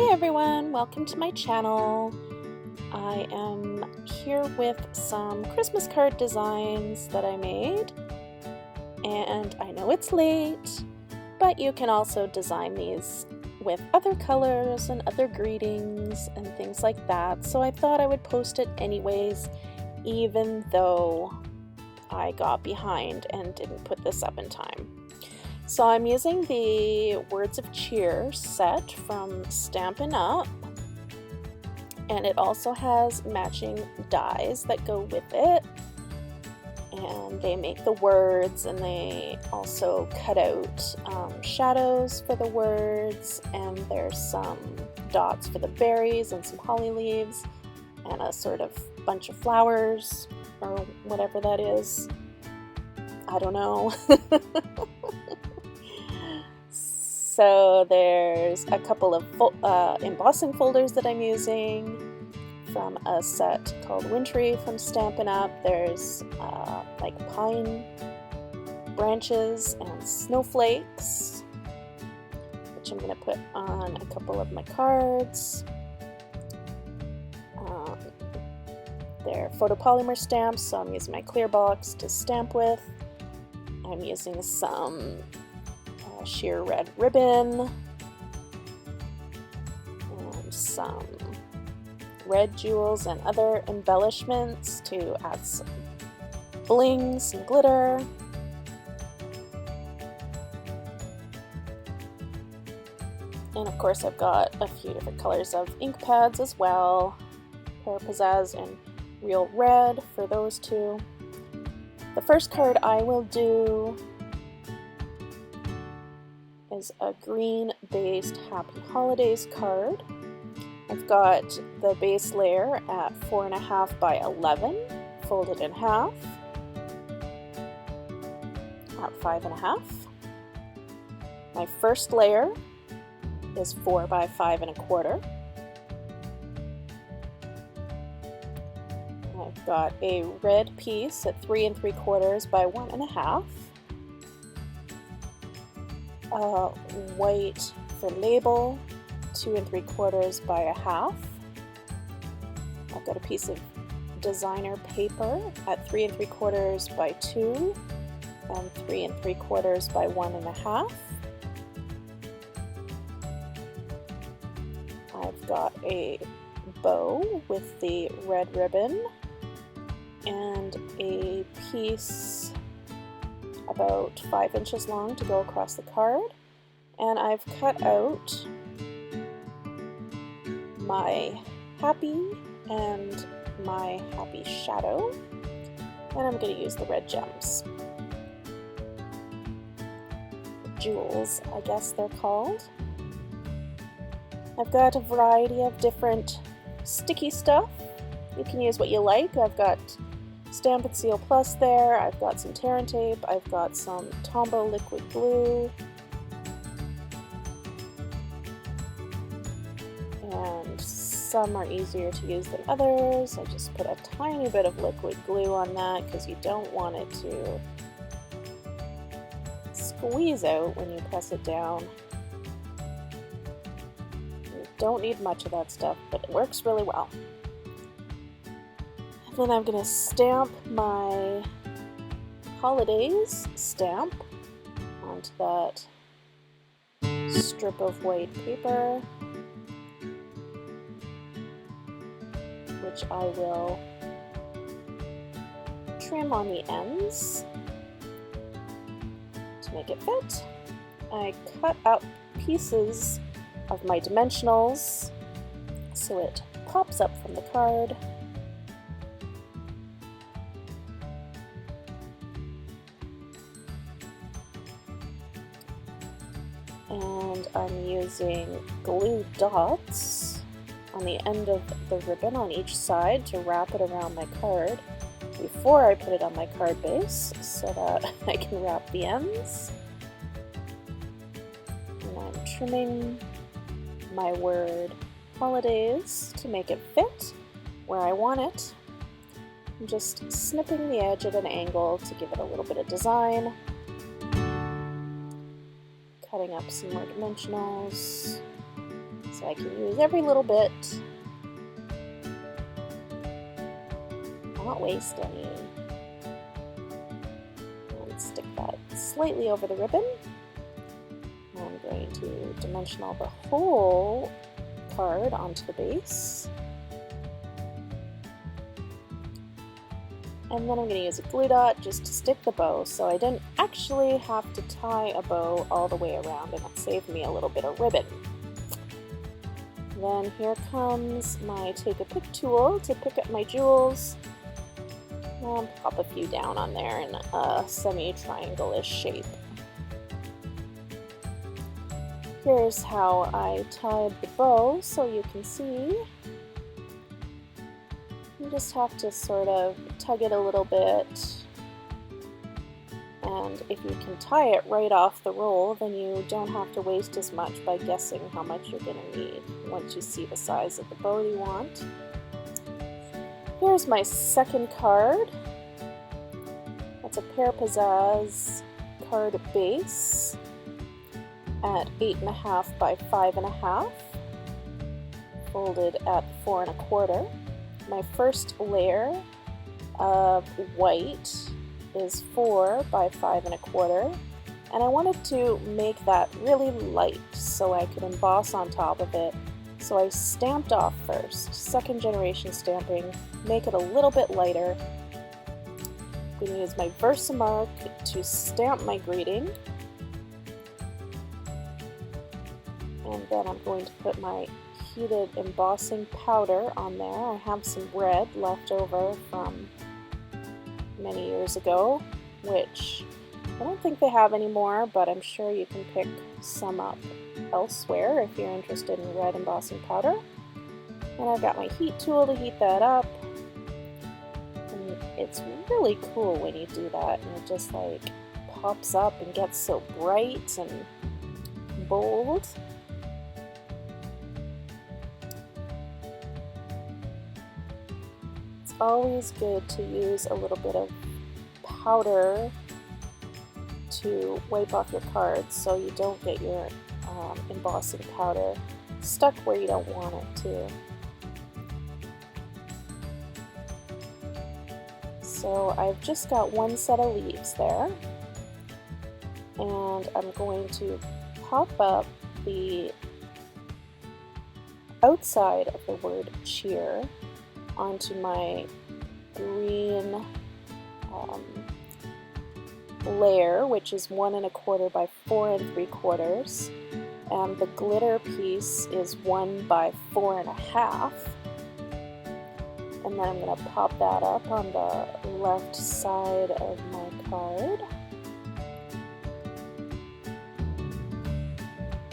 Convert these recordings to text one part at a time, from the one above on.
Hi everyone, welcome to my channel. I am here with some Christmas card designs that I made, and I know it's late, but you can also design these with other colors and other greetings and things like that, so I thought I would post it anyways, even though I got behind and didn't put this up in time. So I'm using the Words of Cheer set from Stampin' Up! And it also has matching dies that go with it. And they make the words, and they also cut out shadows for the words, and there's some dots for the berries and some holly leaves and a sort of bunch of flowers or whatever that is. I don't know. So there's a couple of embossing folders that I'm using from a set called Wintry from Stampin' Up! There's like pine branches and snowflakes, which I'm going to put on a couple of my cards. They're photopolymer stamps, so I'm using my clear box to stamp with. I'm using some sheer red ribbon and some red jewels and other embellishments to add some bling, some glitter. And of course I've got a few different colors of ink pads as well, Pear Pizzazz and Real Red for those two. The first card I will do is a green based Happy Holidays card. I've got the base layer at 4.5 by 11, folded in half, at 5.5. My first layer is 4 by 5.25. I've got a red piece at 3 3/4 by 1.5. White for label, 2 3/4 by 1/2. I've got a piece of designer paper at 3 3/4 by 2 and 3 3/4 by 1.5. I've got a bow with the red ribbon and a piece about 5 inches long to go across the card, and I've cut out my happy and my happy shadow, and I'm going to use the red gems. Jewels, I guess they're called. I've got a variety of different sticky stuff. You can use what you like. I've got Stampin' Seal Plus there, I've got some Tear and Tape, I've got some Tombow liquid glue, and some are easier to use than others. I just put a tiny bit of liquid glue on that because you don't want it to squeeze out when you press it down. You don't need much of that stuff, but it works really well. Then I'm going to stamp my holidays stamp onto that strip of white paper, which I will trim on the ends to make it fit. I cut out pieces of my dimensionals so it pops up from the card. And I'm using glue dots on the end of the ribbon on each side to wrap it around my card before I put it on my card base so that I can wrap the ends. And I'm trimming my word holidays to make it fit where I want it. I'm just snipping the edge at an angle to give it a little bit of design. Cutting up some more dimensionals so I can use every little bit, not waste any. And stick that slightly over the ribbon. I'm going to dimensional the whole card onto the base. And then I'm going to use a glue dot just to stick the bow, so I didn't actually have to tie a bow all the way around, and it saved me a little bit of ribbon. Then here comes my take a pick tool to pick up my jewels. And pop a few down on there in a semi-triangle-ish shape. Here's how I tied the bow, so you can see. You just have to sort of tug it a little bit, and if you can tie it right off the roll, then you don't have to waste as much by guessing how much you're going to need once you see the size of the bow you want. Here's my second card. That's a Pear Pizzazz card base at 8.5 by 5.5, folded at 4 1/4. My first layer of white is 4 by 5 1/4, and I wanted to make that really light so I could emboss on top of it. So I stamped off first, second generation stamping, make it a little bit lighter. I'm going to use my Versamark to stamp my greeting. And then I'm going to put my heated embossing powder on there. I have some red left over from many years ago, which I don't think they have anymore, but I'm sure you can pick some up elsewhere if you're interested in red embossing powder. And I've got my heat tool to heat that up. And it's really cool when you do that, and it just like pops up and gets so bright and bold. Always good to use a little bit of powder to wipe off your cards so you don't get your embossing powder stuck where you don't want it to. So I've just got one set of leaves there, and I'm going to pop up the outside of the word cheer onto my green layer, which is 1 1/4 by 4 3/4, and the glitter piece is 1 by 4 1/2. And then I'm going to pop that up on the left side of my card.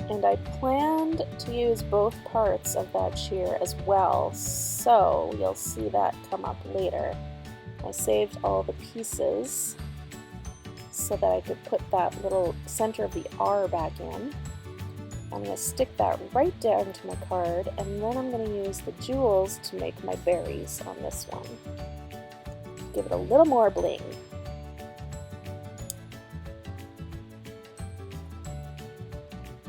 And I planned to use both parts of that cheer as well, so you'll see that come up later. I saved all the pieces so that I could put that little center of the R back in. I'm going to stick that right down to my card, and then I'm going to use the jewels to make my berries on this one. Give it a little more bling.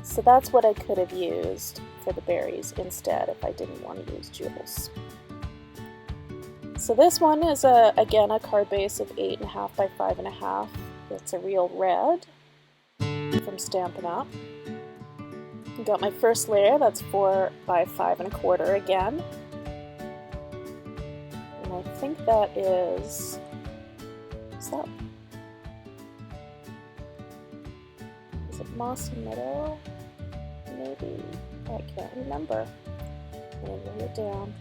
So that's what I could have used for the berries instead if I didn't want to use jewels. So this one is again a card base of 8.5 by 5.5. It's a real red from Stampin' Up. I got my first layer, that's 4 by 5 1/4 again. And I think that is that? Is it Mossy Meadow? Maybe, I can't remember. I'm going to write it down.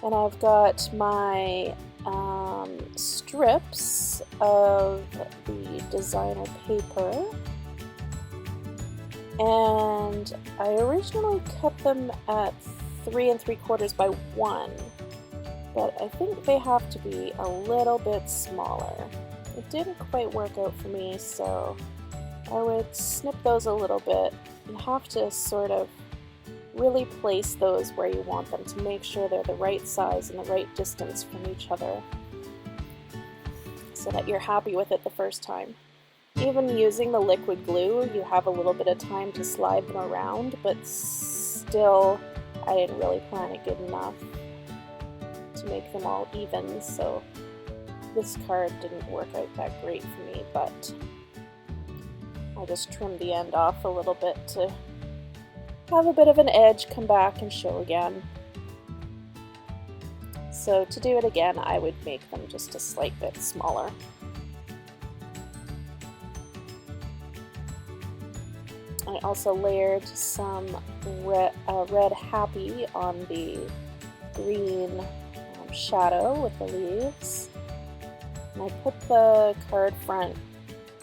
And I've got my strips of the designer paper, and I originally cut them at 3 3/4 by 1, but I think they have to be a little bit smaller. It didn't quite work out for me, so I would snip those a little bit. You have to sort of really place those where you want them to make sure they're the right size and the right distance from each other so that you're happy with it the first time. Even using the liquid glue, you have a little bit of time to slide them around, but still, I didn't really plan it good enough to make them all even, so this card didn't work out that great for me, but I just trimmed the end off a little bit to have a bit of an edge come back and show again. So to do it again, I would make them just a slight bit smaller. I also layered some red Happy on the green shadow with the leaves. And I put the card front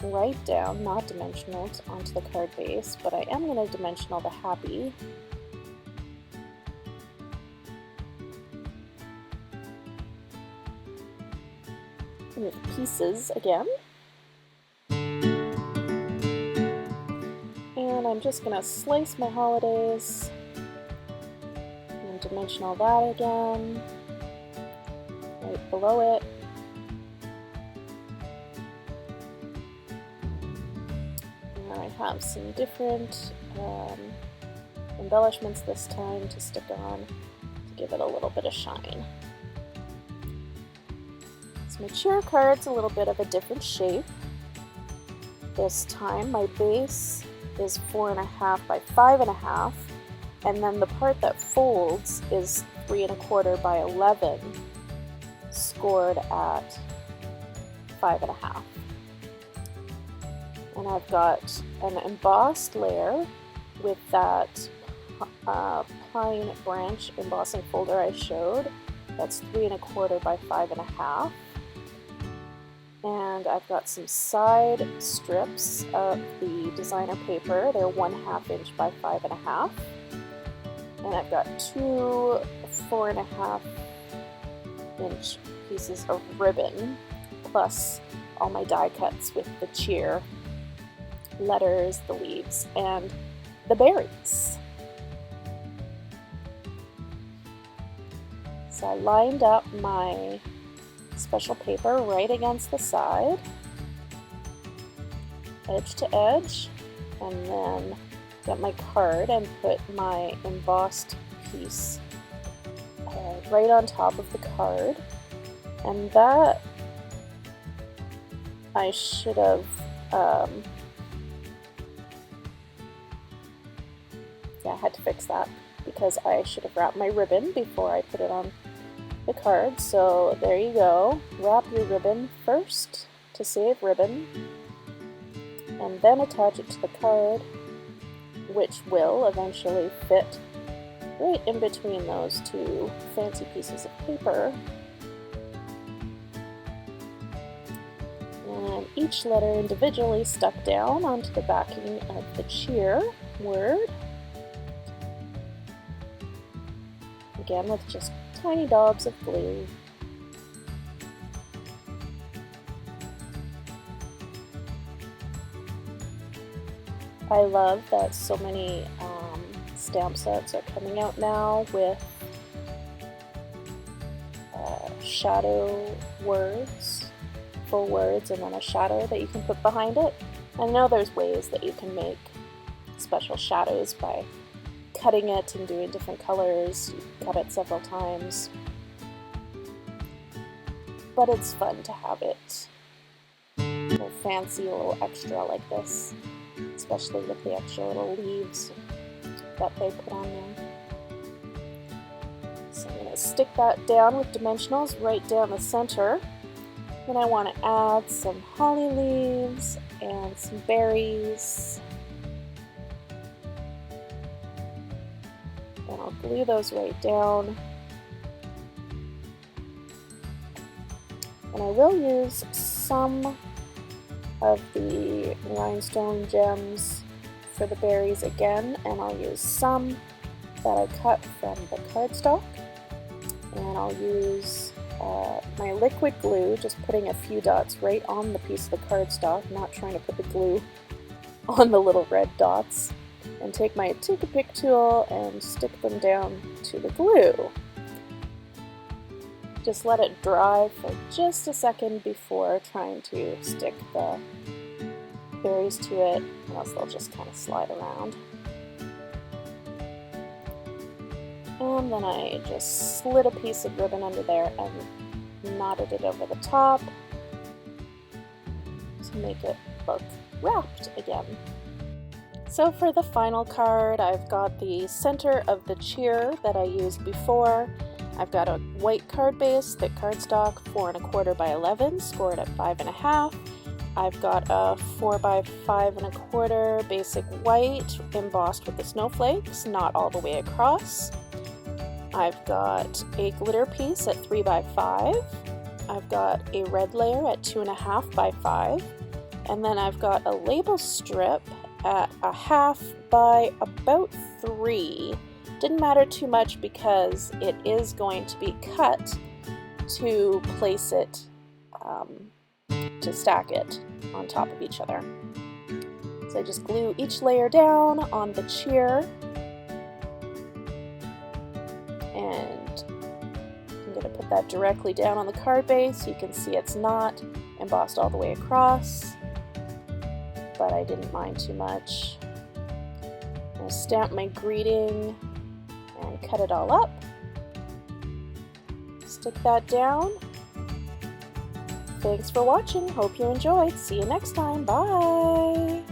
right down, not dimensional, onto the card base, but I am going to dimensional the Happy. With pieces again. And I'm just going to slice my holidays and dimensional that again, right below it. And I have some different embellishments this time to stick on to give it a little bit of shine. This mature card's a little bit of a different shape. This time my base is 4.5 by 5.5, and then the part that folds is 3 1/4 by 11, scored at 5.5. And I've got an embossed layer with that pine branch embossing folder I showed. That's 3 1/4 by 5.5. And I've got some side strips of the designer paper. They're 1/2 inch by 5.5. And I've got two 4.5 inch pieces of ribbon, plus all my die cuts with the cheer, letters, the leaves, and the berries. So I lined up my special paper right against the side, edge to edge, and then got my card and put my embossed piece right on top of the card. And that I should have I had to fix that because I should have wrapped my ribbon before I put it on the card. So there you go. Wrap your ribbon first to save ribbon, and then attach it to the card, which will eventually fit right in between those two fancy pieces of paper. And each letter individually stuck down onto the backing of the cheer word. Again with just tiny daubs of glue. I love that so many stamp sets are coming out now with shadow words, full words, and then a shadow that you can put behind it. I know there's ways that you can make special shadows by cutting it and doing different colors. You cut it several times. But it's fun to have it a little fancy, a little extra like this, especially with the extra little leaves that they put on there. So I'm going to stick that down with dimensionals right down the center. Then I want to add some holly leaves and some berries. And I'll glue those right down. And I will use some of the rhinestone gems for the berries again, and I'll use some that I cut from the cardstock. And I'll use my liquid glue, just putting a few dots right on the piece of the cardstock, not trying to put the glue on the little red dots. And take my Take-A-Pick tool and stick them down to the glue. Just let it dry for just a second before trying to stick the berries to it, or else they'll just kind of slide around. And then I just slid a piece of ribbon under there and knotted it over the top to make it look wrapped again. So for the final card, I've got the center of the cheer that I used before. I've got a white card base, thick cardstock, 4 1/4 by 11, scored at 5 1/2. I've got a 4 by 5 1/4 basic white embossed with the snowflakes, not all the way across. I've got a glitter piece at 3 by 5. I've got a red layer at 2 1/2 by 5. And then I've got a label strip at 1/2 by about 3. Didn't matter too much because it is going to be cut to place it, to stack it on top of each other. So I just glue each layer down on the cheer, and I'm going to put that directly down on the card base. You can see it's not embossed all the way across, but I didn't mind too much. I'm going to stamp my greeting and cut it all up. Stick that down. Thanks for watching. Hope you enjoyed. See you next time. Bye!